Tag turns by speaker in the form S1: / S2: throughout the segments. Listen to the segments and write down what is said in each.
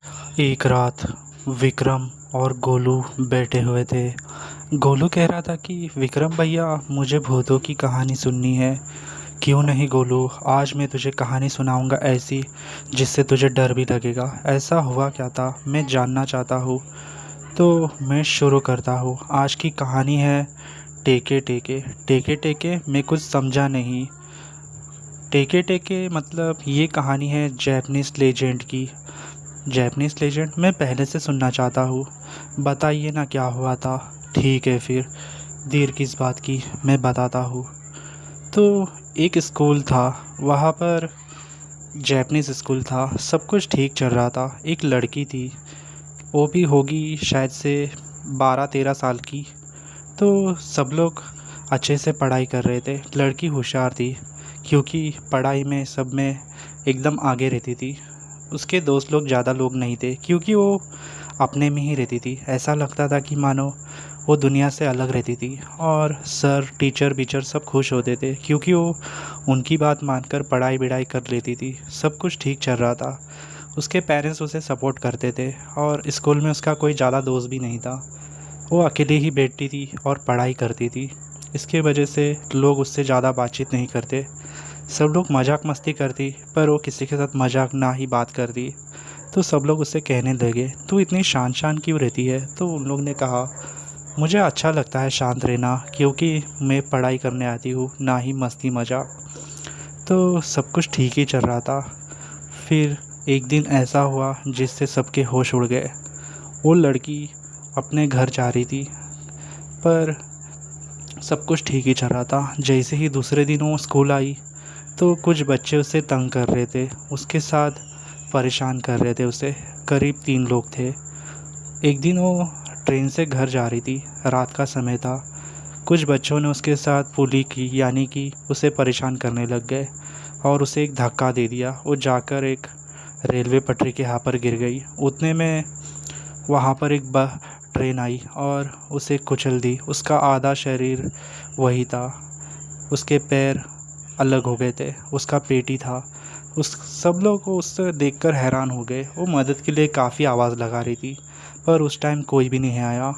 S1: एक रात विक्रम और गोलू बैठे हुए थे। गोलू कह रहा था कि विक्रम भैया, मुझे भूतों की कहानी सुननी है। क्यों नहीं गोलू, आज मैं तुझे कहानी सुनाऊंगा ऐसी जिससे तुझे डर भी लगेगा। ऐसा हुआ क्या था मैं जानना चाहता हूँ। तो मैं शुरू करता हूँ। आज की कहानी है टेके टेके। टेके टेके मैं कुछ समझा नहीं। टेके टेके मतलब ये कहानी है जैपनीज़ लेजेंड की। जैपनीज़ लेजेंड मैं पहले से सुनना चाहता हूँ। बताइए ना क्या हुआ था। ठीक है फिर, देर किस बात की, मैं बताता हूँ। तो एक स्कूल था, वहाँ पर जैपनीज़ स्कूल था, सब कुछ ठीक चल रहा था। एक लड़की थी, वो भी होगी शायद से 12-13 साल की। तो सब लोग अच्छे से पढ़ाई कर रहे थे। लड़की होशियार थी क्योंकि पढ़ाई में सब में एकदम आगे रहती थी। उसके दोस्त लोग ज़्यादा लोग नहीं थे क्योंकि वो अपने में ही रहती थी। ऐसा लगता था कि मानो वो दुनिया से अलग रहती थी। और सर टीचर वीचर सब खुश होते थे क्योंकि वो उनकी बात मानकर पढ़ाई बिढ़ाई कर लेती थी। सब कुछ ठीक चल रहा था। उसके पेरेंट्स उसे सपोर्ट करते थे और स्कूल में उसका कोई ज़्यादा दोस्त भी नहीं था। वो अकेले ही बैठती थी और पढ़ाई करती थी। इसके वजह से लोग उससे ज़्यादा बातचीत नहीं करते। सब लोग मजाक मस्ती करती, पर वो किसी के साथ मजाक ना ही बात करती। तो सब लोग उससे कहने लगे, तू इतनी शांत शांत क्यों रहती है। तो उन लोग ने कहा, मुझे अच्छा लगता है शांत रहना, क्योंकि मैं पढ़ाई करने आती हूँ, ना ही मस्ती मजाक। तो सब कुछ ठीक ही चल रहा था। फिर एक दिन ऐसा हुआ जिससे सबके होश उड़ गए। वो लड़की अपने घर जा रही थी, पर सब कुछ ठीक ही चल रहा था। जैसे ही दूसरे दिन वो स्कूल आई तो कुछ बच्चे उसे तंग कर रहे थे, उसके साथ परेशान कर रहे थे उसे। करीब 3 लोग थे। एक दिन वो ट्रेन से घर जा रही थी, रात का समय था। कुछ बच्चों ने उसके साथ पुली की, यानी कि उसे परेशान करने लग गए और उसे एक धक्का दे दिया। वो जाकर एक रेलवे पटरी के यहाँ पर गिर गई। उतने में वहाँ पर एक ट्रेन आई और उसे कुचल दी। उसका आधा शरीर वही था, उसके पैर अलग हो गए थे, उसका पेट ही था। उस सब लोग उससे देखकर हैरान हो गए। वो मदद के लिए काफ़ी आवाज़ लगा रही थी, पर उस टाइम कोई भी नहीं आया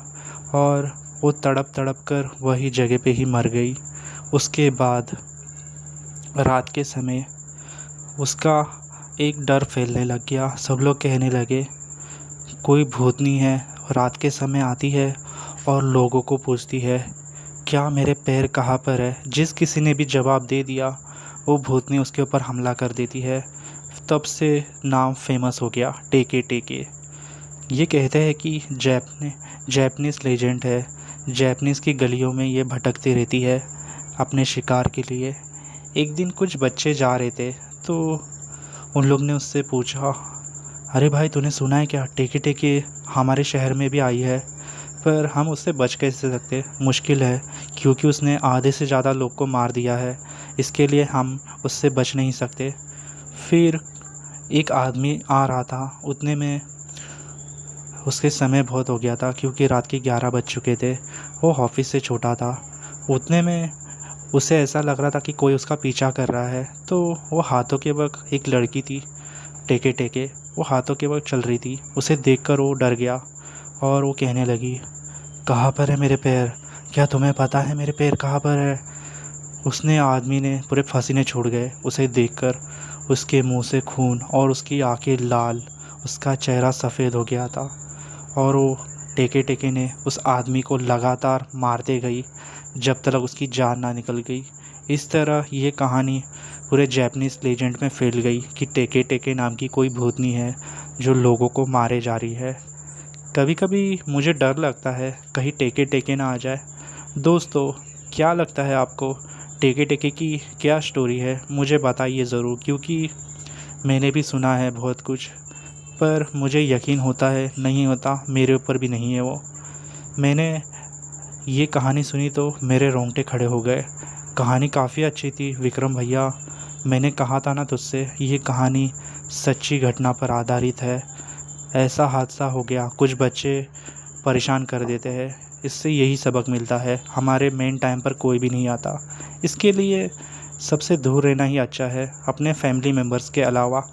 S1: और वो तड़प तड़प कर वही जगह पे ही मर गई। उसके बाद रात के समय उसका एक डर फैलने लग गया। सब लोग कहने लगे, कोई भूतनी है, रात के समय आती है और लोगों को पूछती है, क्या मेरे पैर कहाँ पर है। जिस किसी ने भी जवाब दे दिया, वो भूतनी उसके ऊपर हमला कर देती है। तब से नाम फेमस हो गया, टेके टेके। ये कहते हैं कि जैपनीज़ लेजेंड है। जैपनीज़ की गलियों में ये भटकती रहती है अपने शिकार के लिए। एक दिन कुछ बच्चे जा रहे थे, तो उन लोग ने उससे पूछा, अरे भाई, तूने सुना है क्या, टेके टेके हमारे शहर में भी आई है, पर हम उससे बच कैसे सकते। मुश्किल है क्योंकि उसने आधे से ज़्यादा लोग को मार दिया है, इसके लिए हम उससे बच नहीं सकते। फिर एक आदमी आ रहा था, उतने में उसके समय बहुत हो गया था क्योंकि रात के 11 बज चुके थे। वो ऑफिस से छोटा था। उतने में उसे ऐसा लग रहा था कि कोई उसका पीछा कर रहा है। तो वो हाथों के बल, एक लड़की थी टेके टेके, वो हाथों के बल चल रही थी। उसे देखकर वो डर गया और वो कहने लगी, कहाँ पर है मेरे पैर, क्या तुम्हें पता है मेरे पैर कहाँ पर है। उसने आदमी ने पूरे पसीने छूट गए उसे देखकर। उसके मुंह से खून और उसकी आंखें लाल, उसका चेहरा सफ़ेद हो गया था। और वो टेके टेके ने उस आदमी को लगातार मारते गई जब तक उसकी जान ना निकल गई। इस तरह ये कहानी पूरे जैपनीज़ लेजेंड में फैल गई कि टेके टेके नाम की कोई भूतनी है जो लोगों को मारे जा रही है। कभी कभी मुझे डर लगता है कहीं टेके टेके ना आ जाए। दोस्तों, क्या लगता है आपको, टेके टेके की क्या स्टोरी है, मुझे बताइए ज़रूर, क्योंकि मैंने भी सुना है बहुत कुछ, पर मुझे यकीन होता है नहीं होता, मेरे ऊपर भी नहीं है वो। मैंने ये कहानी सुनी तो मेरे रोंगटे खड़े हो गए। कहानी काफ़ी अच्छी थी विक्रम भैया। मैंने कहा था ना तुझसे, ये कहानी सच्ची घटना पर आधारित है। ऐसा हादसा हो गया, कुछ बच्चे परेशान कर देते हैं। इससे यही सबक मिलता है, हमारे मेन टाइम पर कोई भी नहीं आता। इसके लिए सबसे दूर रहना ही अच्छा है, अपने फैमिली मेम्बर्स के अलावा,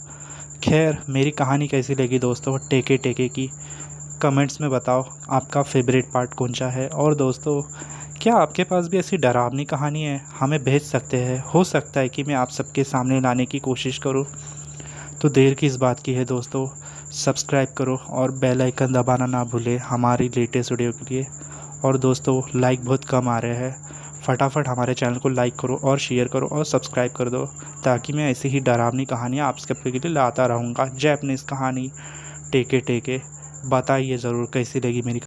S1: खैर, मेरी कहानी कैसी लगी दोस्तों टेके टेके की, कमेंट्स में बताओ आपका फेवरेट पार्ट कौन सा है। और दोस्तों, क्या आपके पास भी ऐसी डरावनी कहानी है, हमें भेज सकते हैं। हो सकता है कि मैं आप सबके सामने लाने की कोशिश करूं। तो देर किस बात की है दोस्तों, सब्सक्राइब करो और बेल आइकन दबाना ना भूलें हमारी लेटेस्ट वीडियो के लिए। और दोस्तों, लाइक बहुत कम आ रहे हैं, फटाफट हमारे चैनल को लाइक करो और शेयर करो और सब्सक्राइब कर दो, ताकि मैं ऐसी ही डरावनी कहानियाँ आप सबके लिए लाता रहूँगा। जैपनीज़ कहानी टेके टेके। बताइए ज़रूर कैसी लगी मेरी